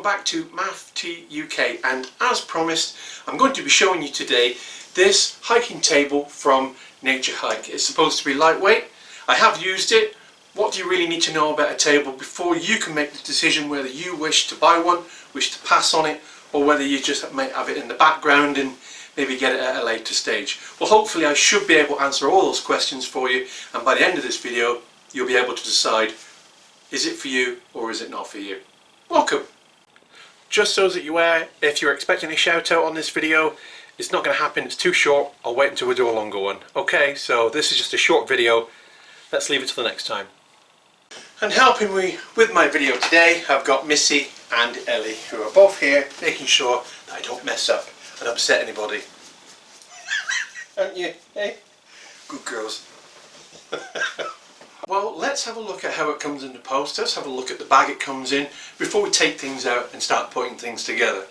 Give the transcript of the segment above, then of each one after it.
back to Maff UK, and as promised I'm going to be showing you today this hiking table from Nature Hike. It's supposed to be lightweight. I have used it. What do you really need to know about a table before you can make the decision whether you wish to buy one, wish to pass on it, or whether you just might have it in the background and maybe get it at a later stage? Well, hopefully I should be able to answer all those questions for you, and by the end of this video you'll be able to decide, is it for you or is it not for you? Welcome! Just so that you're aware, if you're expecting a shout out on this video, it's not going to happen, it's too short. I'll wait until we do a longer one. Okay, so this is just a short video. Let's leave it till the next time. And helping me with my video today, I've got Missy and Ellie, who are both here making sure that I don't mess up and upset anybody. Aren't you? Hey? Good girls. Well, let's have a look at how it comes in the post. Let's have a look at the bag it comes in before we take things out and start putting things together.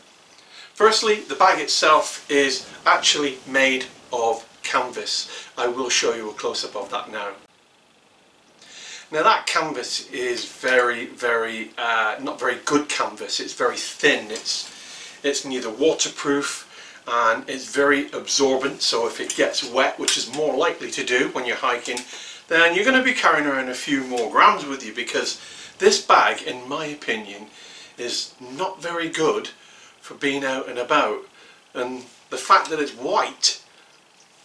Firstly, the bag itself is actually made of canvas. I will show you a close-up of that now. Now that canvas is not very good canvas. It's very thin. It's neither waterproof and it's very absorbent, so if it gets wet, which is more likely to do when you're hiking, then you're going to be carrying around a few more grams with you, because this bag, in my opinion, is not very good for being out and about. And the fact that it's white,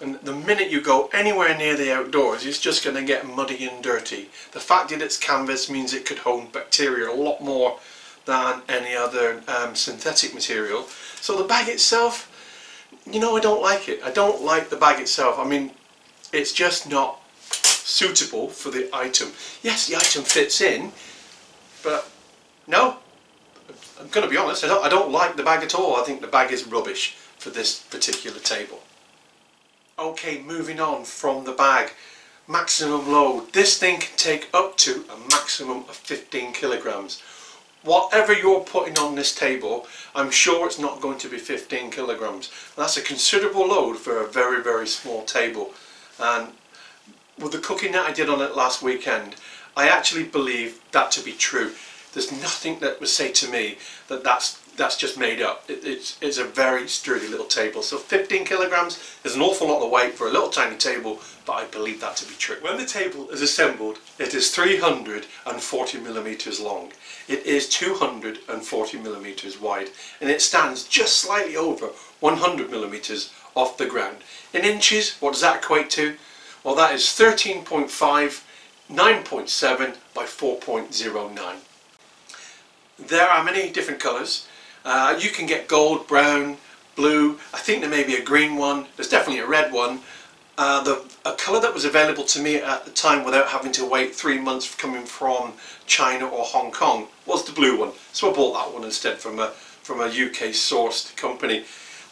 and the minute you go anywhere near the outdoors, it's just going to get muddy and dirty. The fact that it's canvas means it could hold bacteria a lot more than any other synthetic material. So the bag itself, you know, I don't like it. I don't like the bag itself. I mean, it's just not suitable for the item. Yes, the item fits in, but no, I'm going to be honest, I don't like the bag at all. I think the bag is rubbish for this particular table. Okay, moving on from the bag. Maximum load. This thing can take up to a maximum of 15 kilograms. Whatever you're putting on this table, I'm sure it's not going to be 15 kilograms. That's a considerable load for a very small table. And with the cooking that I did on it last weekend, I actually believe that to be true. There's nothing that would say to me that that's just made up. It's a very sturdy little table. So 15 kilograms is an awful lot of weight for a little tiny table, but I believe that to be true. When the table is assembled, it is 340 millimeters long. It is 240 millimeters wide, and it stands just slightly over 100 millimeters off the ground. In inches, what does that equate to? Well, that is 13.5, 9.7 by 4.09. There are many different colours. You can get gold, brown, blue. I think there may be a green one. There's definitely a red one. A colour that was available to me at the time without having to wait 3 months coming from China or Hong Kong was the blue one. So I bought that one instead from a UK sourced company.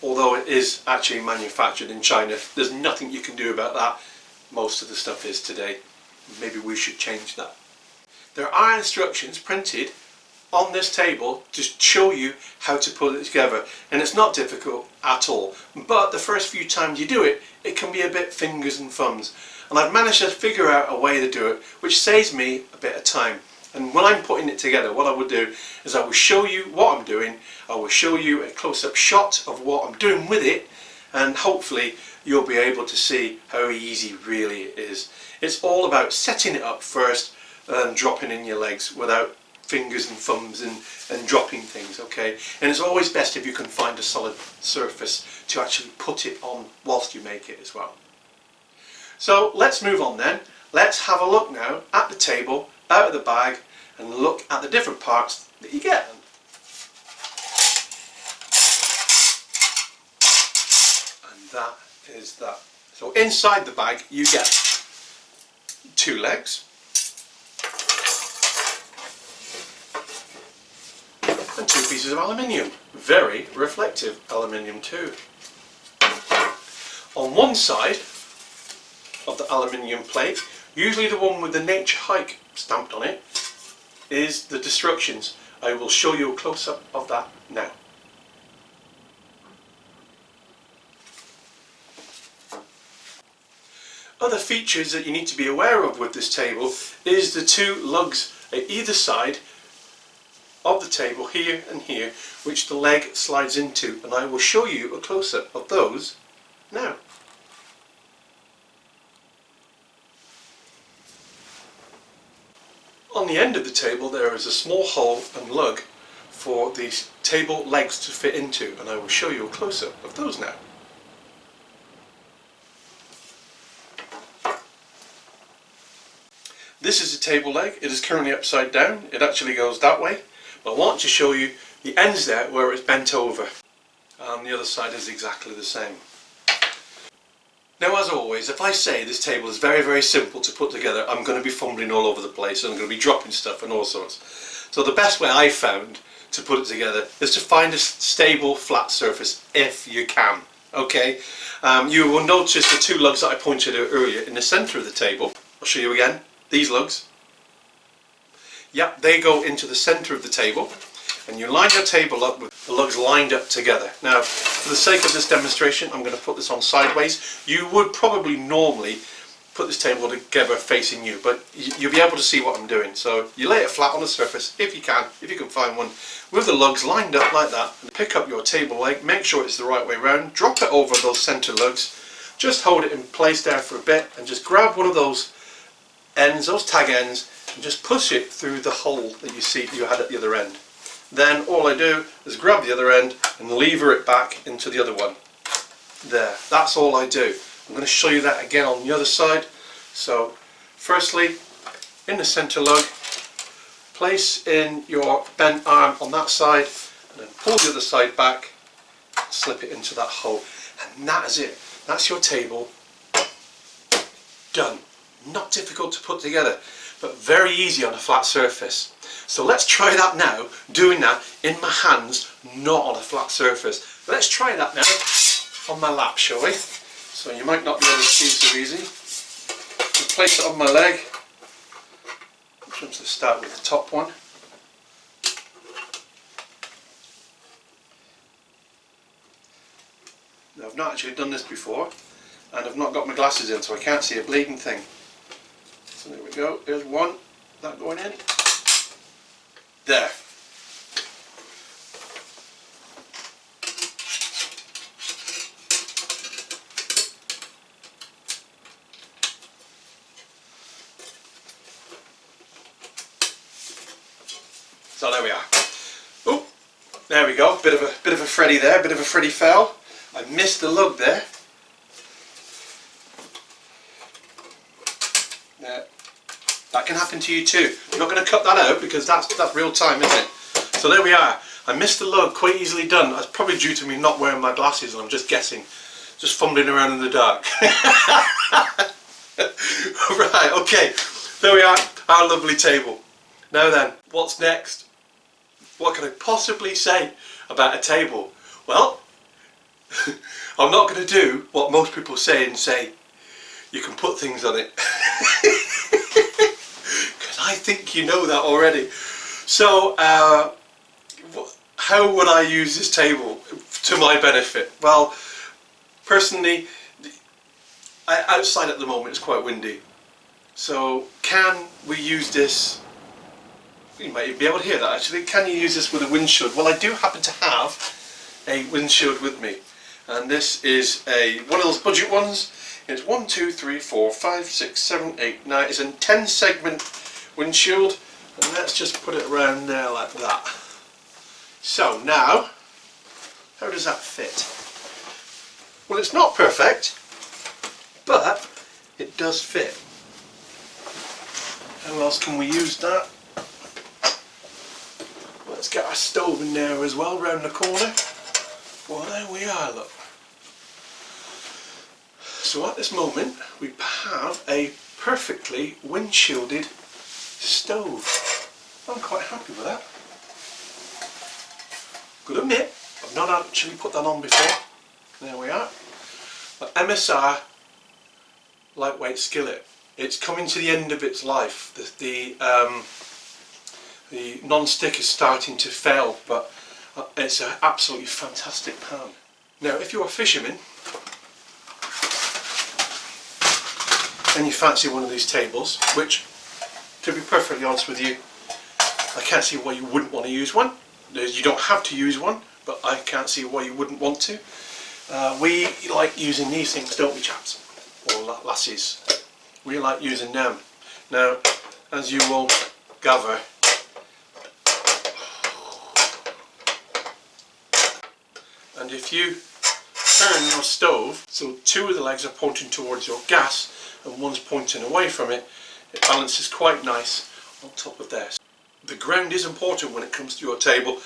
Although it is actually manufactured in China, there's nothing you can do about that. Most of the stuff is today. Maybe we should change that. There are instructions printed on this table to show you how to put it together, and it's not difficult at all, but the first few times you do it, it can be a bit fingers and thumbs, and I've managed to figure out a way to do it which saves me a bit of time. And when I'm putting it together, what I would do is I will show you what I'm doing, I will show you a close-up shot of what I'm doing with it, and hopefully you'll be able to see how easy really it is. It's all about setting it up first and dropping in your legs without fingers and thumbs and dropping things, okay? And it's always best if you can find a solid surface to actually put it on whilst you make it as well. So let's move on then. Let's have a look now at the table, out of the bag, and look at the different parts that you get. And that is that. So inside the bag you get 2 legs, and 2 pieces of aluminium, very reflective aluminium too. On one side of the aluminium plate, usually the one with the Nature Hike stamped on it, is the instructions. I will show you a close-up of that now. Other features that you need to be aware of with this table is the 2 lugs at either side of the table here and here, which the leg slides into, and I will show you a close-up of those now. On the end of the table there is a small hole and lug for these table legs to fit into, and I will show you a close-up of those now. This is a table leg. It is currently upside down. It actually goes that way, but I want to show you the ends there where it's bent over, and the other side is exactly the same. Now, as always, if I say this table is very, very simple to put together, I'm going to be fumbling all over the place and I'm going to be dropping stuff and all sorts. So the best way I found to put it together is to find a stable, flat surface if you can. Okay, you will notice the two lugs that I pointed out earlier in the centre of the table. I'll show you again. These lugs. Yep, they go into the centre of the table, and you line your table up with the lugs lined up together. Now, for the sake of this demonstration, I'm going to put this on sideways. You would probably normally put this table together facing you, but you'll be able to see what I'm doing. So you lay it flat on the surface, if you can find one, with the lugs lined up like that, and pick up your table leg, make sure it's the right way round, drop it over those centre lugs, just hold it in place there for a bit, and just grab one of those ends, those tag ends, and just push it through the hole that you see you had at the other end. Then all I do is grab the other end and lever it back into the other one. There, that's all I do. I'm going to show you that again on the other side. So firstly, in the centre lug, place in your bent arm on that side, and then pull the other side back, slip it into that hole, and that is it. That's your table done. Not difficult to put together, but very easy on a flat surface. So let's try that now, doing that in my hands, not on a flat surface. Let's try that now on my lap, shall we? So you might not be able to see so easy. I'll place it on my leg. I'm just to start with the top one. Now, I've not actually done this before, and I've not got my glasses in, so I can't see a bleeding thing. So there we go, there's one, that going in. There. So there we are. Oh, there we go, bit of a Freddy there, bit of a Freddy foul. I missed the lug there. That can happen to you too. I'm not going to cut that out because that's real time, isn't it? So there we are. I missed the lug, quite easily done. That's probably due to me not wearing my glasses, and I'm just guessing, just fumbling around in the dark. Right, okay, there we are, our lovely table. Now then, what's next? What can I possibly say about a table? Well, I'm not going to do what most people say and say, you can put things on it. I think you know that already. So how would I use this table to my benefit? Well, personally, outside at the moment it's quite windy. So can we use this? You might be able to hear that actually. Can you use this with a windshield? Well, I do happen to have a windshield with me, and this is one of those budget ones. It's 1, 2, 3, 4, 5, 6, 7, 8, 9. It's a 10 segment windshield, and let's just put it around there like that. So now, how does that fit? Well, it's not perfect, but it does fit. How else can we use that? Let's get our stove in there as well, round the corner. Well, there we are, look. So at this moment, we have a perfectly windshielded stove. I'm quite happy with that. Gotta admit, I've not actually put that on before. There we are. But MSR lightweight skillet. It's coming to the end of its life. The non-stick is starting to fail, but it's an absolutely fantastic pan. Now, if you're a fisherman and you fancy one of these tables, which, to be perfectly honest with you, I can't see why you wouldn't want to use one. You don't have to use one, but I can't see why you wouldn't want to. We like using these things, don't we, chaps? Or lassies. We like using them. Now, as you will gather, and if you turn your stove so two of the legs are pointing towards your gas and one's pointing away from it, it balances quite nice on top of theirs. The ground is important when it comes to your table,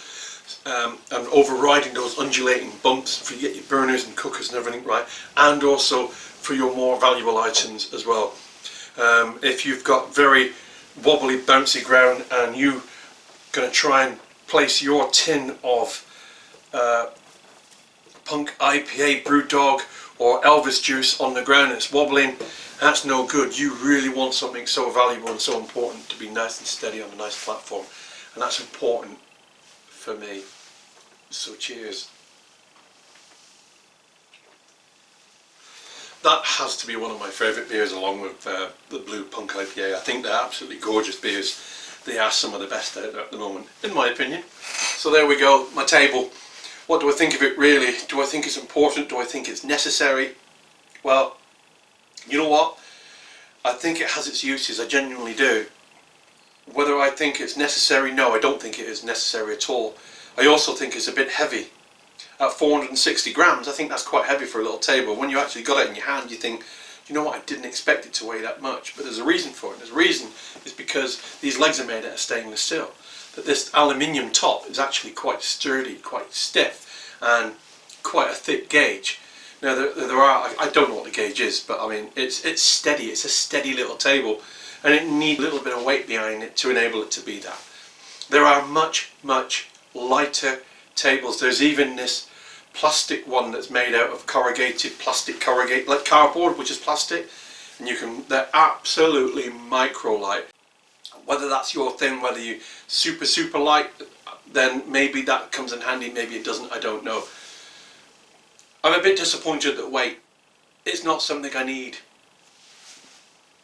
and overriding those undulating bumps for you get your burners and cookers and everything right, and also for your more valuable items as well. If you've got very wobbly bouncy ground and you're going to try and place your tin of Punk IPA, Brewdog or Elvis juice on the ground and it's wobbling, that's no good. You really want something so valuable and so important to be nice and steady on a nice platform, and that's important for me. So cheers. That has to be one of my favourite beers, along with the Blue Punk IPA. I think they're absolutely gorgeous beers. They are some of the best out there at the moment, in my opinion. So there we go, my table. What do I think of it really? Do I think it's important? Do I think it's necessary? Well, you know what? I think it has its uses, I genuinely do. Whether I think it's necessary, no, I don't think it is necessary at all. I also think it's a bit heavy. At 460 grams, I think that's quite heavy for a little table. When you actually got it in your hand, you think, you know what, I didn't expect it to weigh that much. But there's a reason for it. There's a reason is because these legs are made out of stainless steel. That this aluminium top is actually quite sturdy, quite stiff, and quite a thick gauge. Now there are, I don't know what the gauge is, but I mean it's steady. It's a steady little table, and it needs a little bit of weight behind it to enable it to be that. There are much lighter tables. There's even this plastic one that's made out of corrugated like cardboard, which is plastic, and they're absolutely micro light. Whether that's your thing, whether you super light, then maybe that comes in handy, maybe it doesn't, I don't know. I'm a bit disappointed that weight. It's not something I need.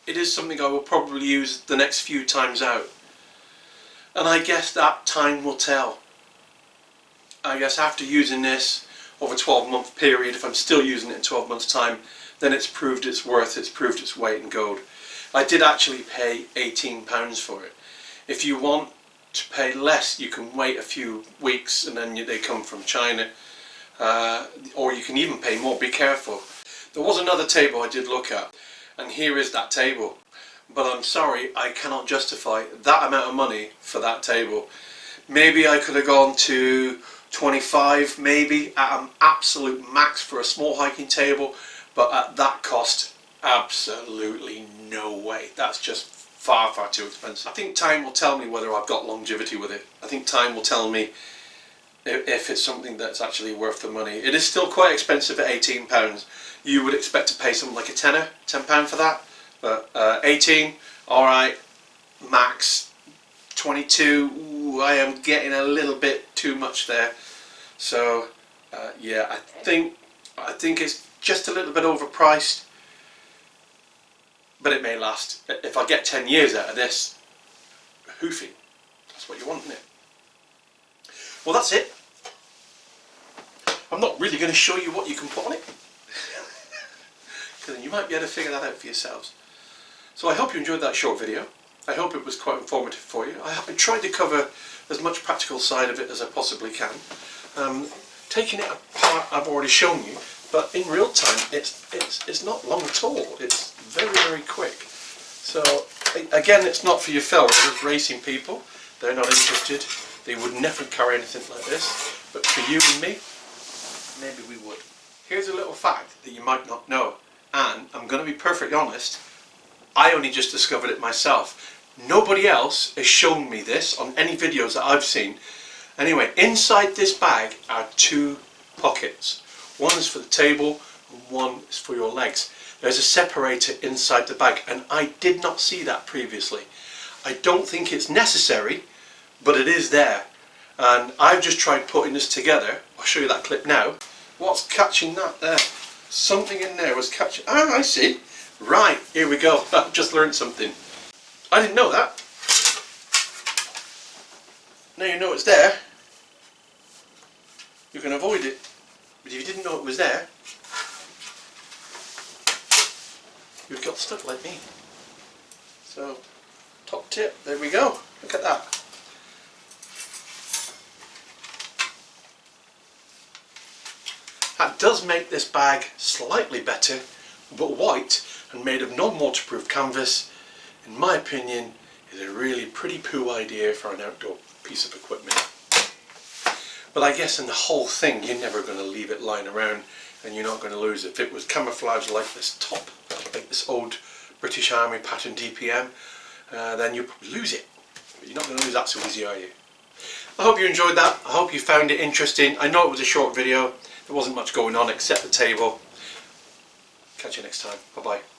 It is something I will probably use the next few times out, and I guess that time will tell. I guess after using this over a 12-month period, if I'm still using it in 12 months time, then it's proved its worth, it's proved its weight in gold. I did actually pay £18 for it. If you want to pay less, you can wait a few weeks and then they come from China, or you can even pay more. Be careful. There was another table I did look at, and here is that table, but I'm sorry, I cannot justify that amount of money for that table. Maybe I could have gone to 25, maybe at an absolute max for a small hiking table, but at that cost, absolutely no way. That's just far too expensive. I think time will tell me whether I've got longevity with it. I think time will tell me if it's something that's actually worth the money. It is still quite expensive at £18. You would expect to pay something like a tenner, £10 for that, but 18, alright, max 22, ooh, I am getting a little bit too much there. So yeah, I think it's just a little bit overpriced, but it may last. If I get 10 years out of this, hoofy, that's what you want, isn't it? Well, that's it. I'm not really going to show you what you can put on it, because then you might be able to figure that out for yourselves. So I hope you enjoyed that short video. I hope it was quite informative for you. I tried to cover as much practical side of it as I possibly can. Taking it apart, I've already shown you, but in real time, it's not long at all. It's very quick. So again, it's not for your fellow racing people. They're not interested. They would never carry anything like this. But for you and me, maybe we would. Here's a little fact that you might not know, and I'm going to be perfectly honest, I only just discovered it myself. Nobody else has shown me this on any videos that I've seen. Anyway, inside this bag are two pockets. One is for the table and one is for your legs. There's a separator inside the bag, and I did not see that previously. I don't think it's necessary, but it is there. And I've just tried putting this together. I'll show you that clip now. What's catching that there? Something in there was catching. Ah, I see. Right, here we go. I've just learned something. I didn't know that. now you know it's there, you can avoid it. But if you didn't know it was there, you'd got stuck like me. So, top tip, there we go. Look at that. That does make this bag slightly better, but white and made of non-waterproof canvas, in my opinion, is a really pretty poo idea for an outdoor piece of equipment. But I guess in the whole thing, you're never going to leave it lying around and you're not going to lose it. If it was camouflage like this top, like this old British Army pattern DPM, then you'd probably lose it. But you're not going to lose that so easy, are you? I hope you enjoyed that. I hope you found it interesting. I know it was a short video. There wasn't much going on except the table. Catch you next time. Bye bye.